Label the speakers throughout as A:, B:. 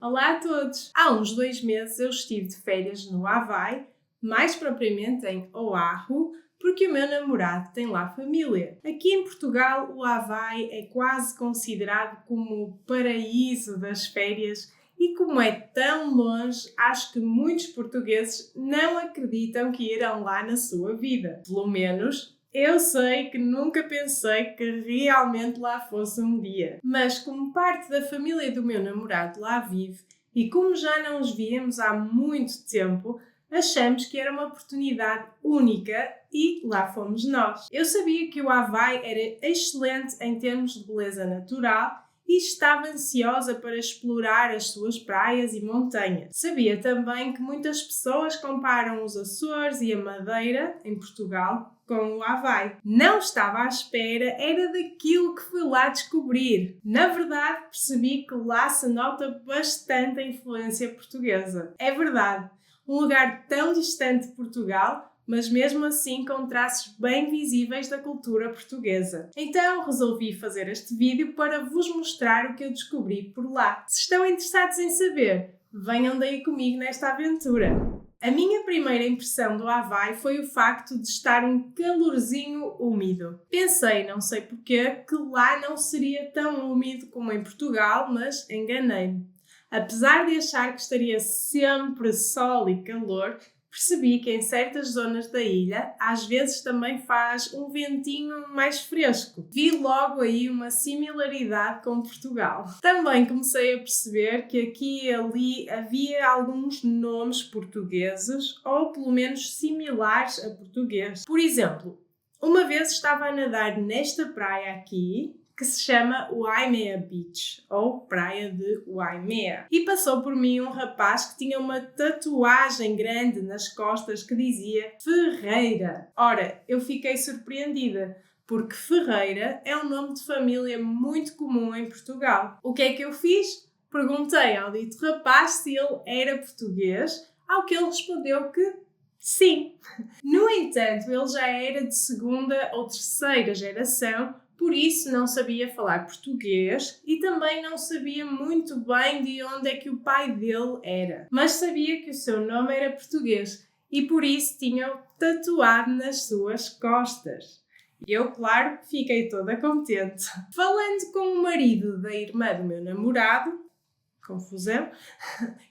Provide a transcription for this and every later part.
A: Olá a todos! Há uns 2 meses eu estive de férias no Havaí, mais propriamente em Oahu, porque o meu namorado tem lá família. Aqui em Portugal, o Havaí é quase considerado como o paraíso das férias e como é tão longe, acho que muitos portugueses não acreditam que irão lá na sua vida. Pelo menos eu sei que nunca pensei que realmente lá fosse um dia. Mas como parte da família do meu namorado lá vive e como já não os víamos há muito tempo, achamos que era uma oportunidade única e lá fomos nós. Eu sabia que o Havaí era excelente em termos de beleza natural e estava ansiosa para explorar as suas praias e montanhas. Sabia também que muitas pessoas comparam os Açores e a Madeira, em Portugal, com o Havaí. Não estava à espera, era daquilo que fui lá descobrir. Na verdade, percebi que lá se nota bastante a influência portuguesa. É verdade, um lugar tão distante de Portugal, mas mesmo assim com traços bem visíveis da cultura portuguesa. Então resolvi fazer este vídeo para vos mostrar o que eu descobri por lá. Se estão interessados em saber, venham daí comigo nesta aventura. A minha primeira impressão do Havaí foi o facto de estar um calorzinho úmido. Pensei, não sei porquê, que lá não seria tão úmido como em Portugal, mas enganei-me. Apesar de achar que estaria sempre sol e calor, percebi que em certas zonas da ilha, às vezes também faz um ventinho mais fresco. Vi logo aí uma similaridade com Portugal. Também comecei a perceber que aqui e ali havia alguns nomes portugueses, ou pelo menos similares a português. Por exemplo, uma vez estava a nadar nesta praia aqui, que se chama Waimea Beach, ou Praia de Waimea. E passou por mim um rapaz que tinha uma tatuagem grande nas costas que dizia Ferreira. Ora, eu fiquei surpreendida, porque Ferreira é um nome de família muito comum em Portugal. O que é que eu fiz? Perguntei ao dito rapaz se ele era português, ao que ele respondeu que sim. No entanto, ele já era de segunda ou terceira geração, por isso não sabia falar português e também não sabia muito bem de onde é que o pai dele era. Mas sabia que o seu nome era português e por isso tinha-o tatuado nas suas costas. E eu, claro, fiquei toda contente. Falando com o marido da irmã do meu namorado, confusão,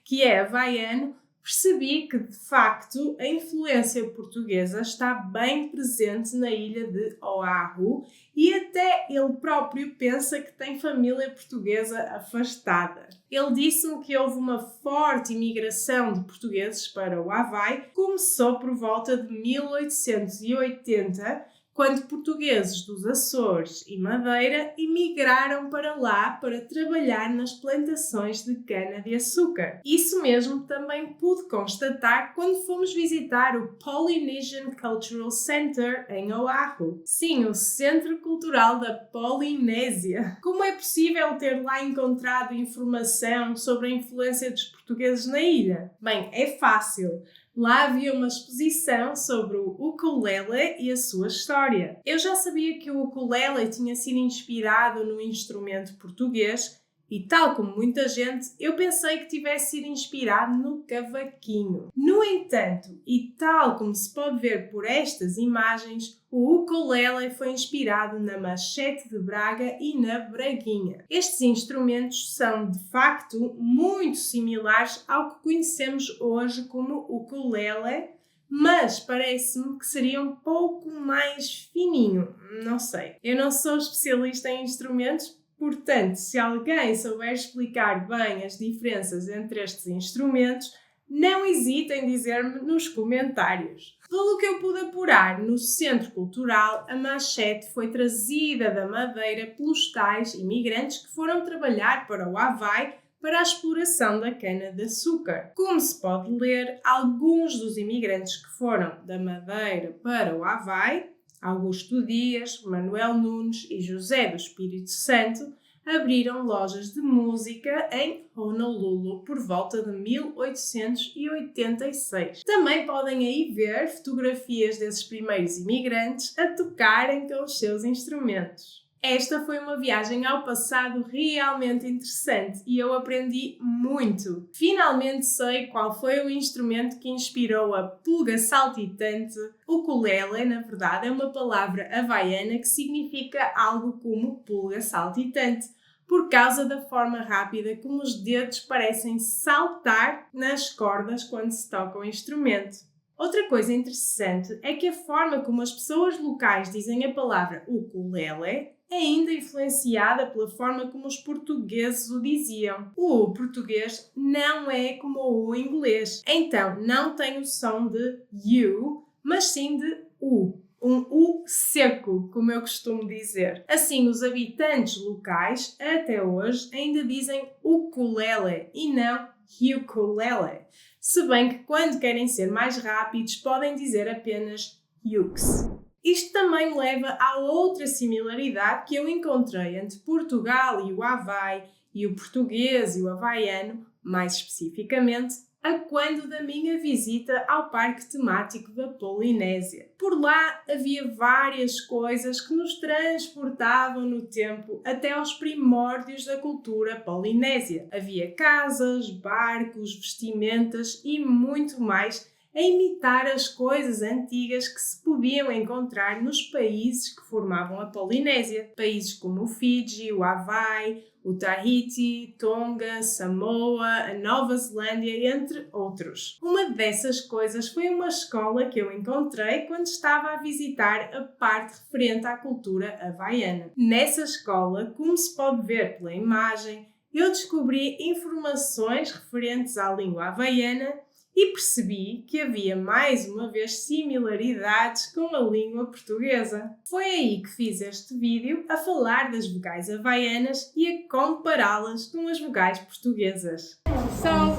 A: que é havaiano, percebi que, de facto, a influência portuguesa está bem presente na ilha de Oahu e até ele próprio pensa que tem família portuguesa afastada. Ele disse-me que houve uma forte imigração de portugueses para o Havaí, começou por volta de 1880, quando portugueses dos Açores e Madeira emigraram para lá para trabalhar nas plantações de cana-de-açúcar. Isso mesmo também pude constatar quando fomos visitar o Polynesian Cultural Center em Oahu. Sim, o Centro Cultural da Polinésia. Como é possível ter lá encontrado informação sobre a influência dos portugueses na ilha? Bem, é fácil. Lá havia uma exposição sobre o ukulele e a sua história. Eu já sabia que o ukulele tinha sido inspirado no instrumento português e, tal como muita gente, eu pensei que tivesse sido inspirado no cavaquinho. No entanto, e tal como se pode ver por estas imagens, o ukulele foi inspirado na machete de Braga e na braguinha. Estes instrumentos são, de facto, muito similares ao que conhecemos hoje como ukulele, mas parece-me que seria um pouco mais fininho. Não sei. Eu não sou especialista em instrumentos, portanto, se alguém souber explicar bem as diferenças entre estes instrumentos, não hesitem em dizer-me nos comentários. Pelo que eu pude apurar, no Centro Cultural, a machete foi trazida da Madeira pelos tais imigrantes que foram trabalhar para o Havaí para a exploração da cana-de-açúcar. Como se pode ler, alguns dos imigrantes que foram da Madeira para o Havaí, Augusto Dias, Manuel Nunes e José do Espírito Santo, abriram lojas de música em Honolulu por volta de 1886. Também podem aí ver fotografias desses primeiros imigrantes a tocarem com os seus instrumentos. Esta foi uma viagem ao passado realmente interessante e eu aprendi muito. Finalmente sei qual foi o instrumento que inspirou a pulga saltitante. O ukulele, na verdade, é uma palavra havaiana que significa algo como pulga saltitante, por causa da forma rápida como os dedos parecem saltar nas cordas quando se toca o instrumento. Outra coisa interessante é que a forma como as pessoas locais dizem a palavra ukulele é ainda influenciada pela forma como os portugueses o diziam. O português não é como o inglês, então não tem o som de U, mas sim de U. Um U seco, como eu costumo dizer. Assim, os habitantes locais, até hoje, ainda dizem ukulele e não ukulele. Se bem que quando querem ser mais rápidos, podem dizer apenas ux. Isto também me leva a outra similaridade que eu encontrei entre Portugal e o Havaí, e o português e o havaiano, mais especificamente, a quando da minha visita ao parque temático da Polinésia. Por lá havia várias coisas que nos transportavam no tempo até aos primórdios da cultura polinésia. Havia casas, barcos, vestimentas e muito mais a imitar as coisas antigas que se podiam encontrar nos países que formavam a Polinésia. Países como o Fiji, o Havaí, o Tahiti, Tonga, Samoa, a Nova Zelândia, entre outros. Uma dessas coisas foi uma escola que eu encontrei quando estava a visitar a parte referente à cultura havaiana. Nessa escola, como se pode ver pela imagem, eu descobri informações referentes à língua havaiana e percebi que havia mais uma vez similaridades com a língua portuguesa. Foi aí que fiz este vídeo a falar das vogais havaianas e a compará-las com as vogais portuguesas.
B: So,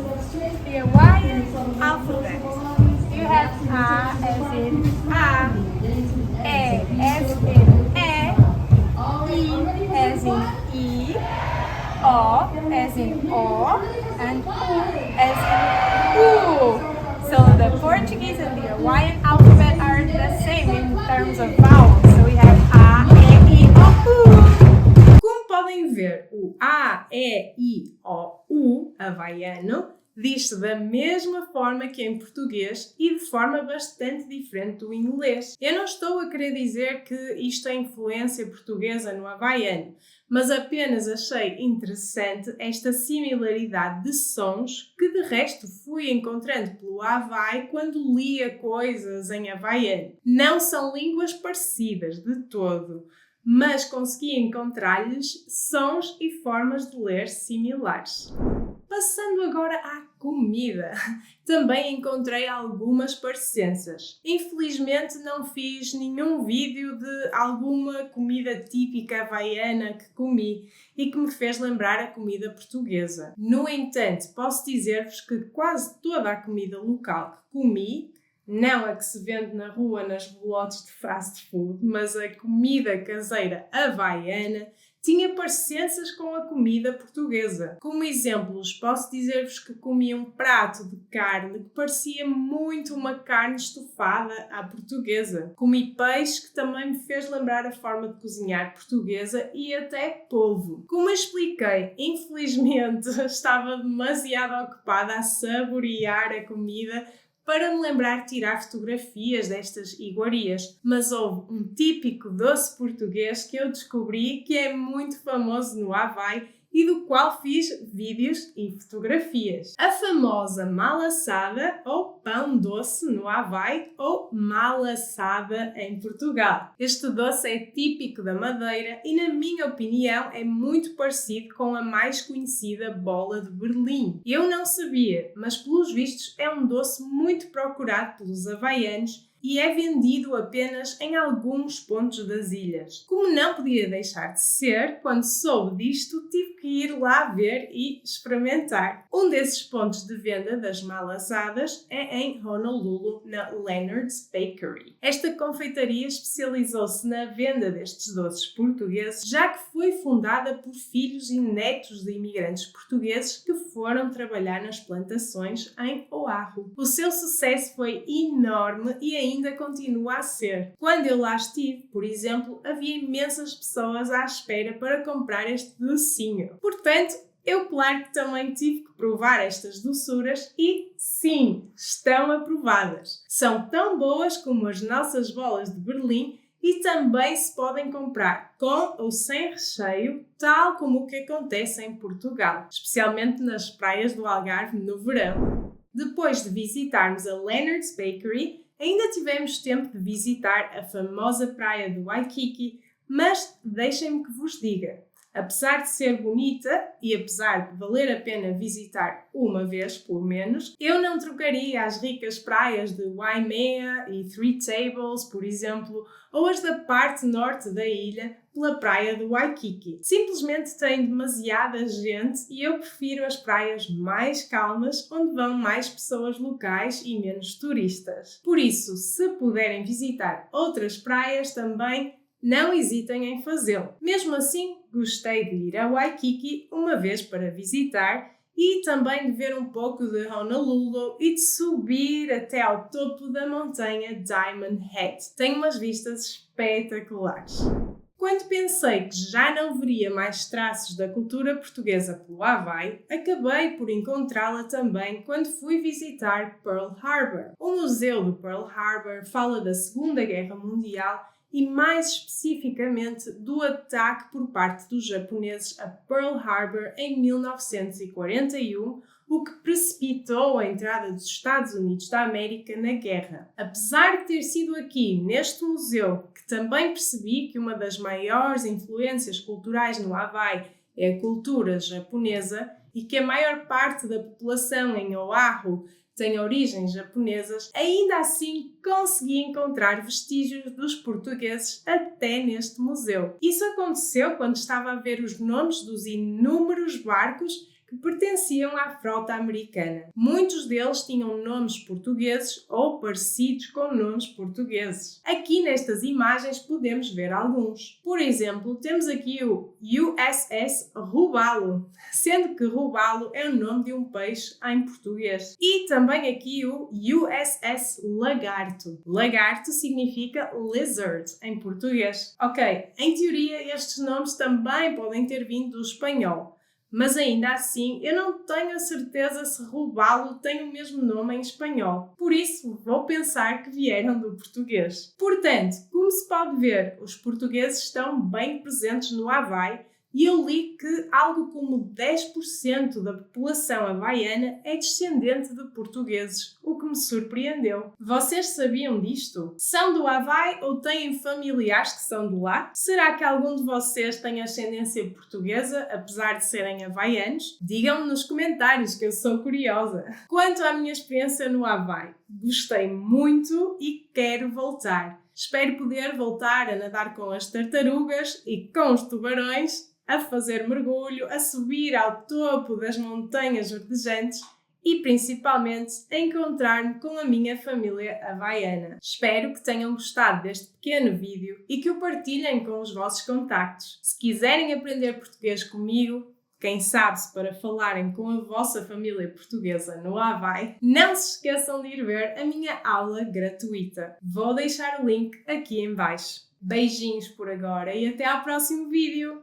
B: the Hawaiian alphabet, you have A as in A, E as in E, I as in I, O as in O, and U as in U. So the Portuguese and the Hawaiian alphabet are the same in terms of vowels. So we have A, E, I, O, U.
A: Como podem ver, o A, E, I, O, U havaiano diz-se da mesma forma que em português e de forma bastante diferente do inglês. Eu não estou a querer dizer que isto é influência portuguesa no havaiano, mas apenas achei interessante esta similaridade de sons que de resto fui encontrando pelo Havaí quando lia coisas em havaiano. Não são línguas parecidas de todo, mas consegui encontrar-lhes sons e formas de ler similares. Passando agora à comida, também encontrei algumas parecenças. Infelizmente não fiz nenhum vídeo de alguma comida típica havaiana que comi e que me fez lembrar a comida portuguesa. No entanto, posso dizer-vos que quase toda a comida local que comi, não a que se vende na rua nas bolotes de fast food, mas a comida caseira havaiana, tinha parecenças com a comida portuguesa. Como exemplos, posso dizer-vos que comi um prato de carne que parecia muito uma carne estufada à portuguesa. Comi peixe que também me fez lembrar a forma de cozinhar portuguesa e até polvo. Como eu expliquei, infelizmente estava demasiado ocupada a saborear a comida para me lembrar de tirar fotografias destas iguarias, mas houve um típico doce português que eu descobri que é muito famoso no Havaí e do qual fiz vídeos e fotografias. A famosa malaçada ou pão doce no Havaí ou malaçada em Portugal. Este doce é típico da Madeira e, na minha opinião, é muito parecido com a mais conhecida bola de Berlim. Eu não sabia, mas pelos vistos é um doce muito procurado pelos havaianos e é vendido apenas em alguns pontos das ilhas. Como não podia deixar de ser, quando soube disto, tive que ir lá ver e experimentar. Um desses pontos de venda das malaçadas é em Honolulu, na Leonard's Bakery. Esta confeitaria especializou-se na venda destes doces portugueses, já que foi fundada por filhos e netos de imigrantes portugueses que foram trabalhar nas plantações em Oahu. O seu sucesso foi enorme e ainda ainda continua a ser. Quando eu lá estive, por exemplo, havia imensas pessoas à espera para comprar este docinho. Portanto, eu claro que também tive que provar estas doçuras e sim, estão aprovadas. São tão boas como as nossas bolas de Berlim e também se podem comprar com ou sem recheio, tal como o que acontece em Portugal, especialmente nas praias do Algarve no verão. Depois de visitarmos a Leonard's Bakery, ainda tivemos tempo de visitar a famosa praia do Waikiki, mas deixem-me que vos diga, apesar de ser bonita e apesar de valer a pena visitar uma vez, pelo menos, eu não trocaria as ricas praias de Waimea e Three Tables, por exemplo, ou as da parte norte da ilha pela praia do Waikiki. Simplesmente tem demasiada gente e eu prefiro as praias mais calmas, onde vão mais pessoas locais e menos turistas. Por isso, se puderem visitar outras praias também, não hesitem em fazê-lo. Mesmo assim, gostei de ir a Waikiki uma vez para visitar e também de ver um pouco de Honolulu e de subir até ao topo da montanha Diamond Head. Tem umas vistas espetaculares. Quando pensei que já não veria mais traços da cultura portuguesa pelo Havaí, acabei por encontrá-la também quando fui visitar Pearl Harbor. O Museu do Pearl Harbor fala da Segunda Guerra Mundial e mais especificamente do ataque por parte dos japoneses a Pearl Harbor em 1941, o que precipitou a entrada dos Estados Unidos da América na guerra. Apesar de ter sido aqui, neste museu, que também percebi que uma das maiores influências culturais no Havaí é a cultura japonesa e que a maior parte da população em Oahu tem origens japonesas, ainda assim consegui encontrar vestígios dos portugueses até neste museu. Isso aconteceu quando estava a ver os nomes dos inúmeros barcos que pertenciam à frota americana. Muitos deles tinham nomes portugueses ou parecidos com nomes portugueses. Aqui nestas imagens podemos ver alguns. Por exemplo, temos aqui o USS Robalo, sendo que Robalo é o nome de um peixe em português. E também aqui o USS Lagarto. Lagarto significa lizard em português. Ok, em teoria estes nomes também podem ter vindo do espanhol. Mas ainda assim, eu não tenho a certeza se Robalo tem o mesmo nome em espanhol. Por isso, vou pensar que vieram do português. Portanto, como se pode ver, os portugueses estão bem presentes no Havaí e eu li que algo como 10% da população havaiana é descendente de portugueses, o que me surpreendeu. Vocês sabiam disto? São do Havaí ou têm familiares que são de lá? Será que algum de vocês tem ascendência portuguesa, apesar de serem havaianos? Digam-me nos comentários que eu sou curiosa. Quanto à minha experiência no Havaí, gostei muito e quero voltar. Espero poder voltar a nadar com as tartarugas e com os tubarões, a fazer mergulho, a subir ao topo das montanhas verdejantes e, principalmente, a encontrar-me com a minha família havaiana. Espero que tenham gostado deste pequeno vídeo e que o partilhem com os vossos contactos. Se quiserem aprender português comigo, quem sabe se para falarem com a vossa família portuguesa no Havaí, não se esqueçam de ir ver a minha aula gratuita. Vou deixar o link aqui em baixo. Beijinhos por agora e até ao próximo vídeo!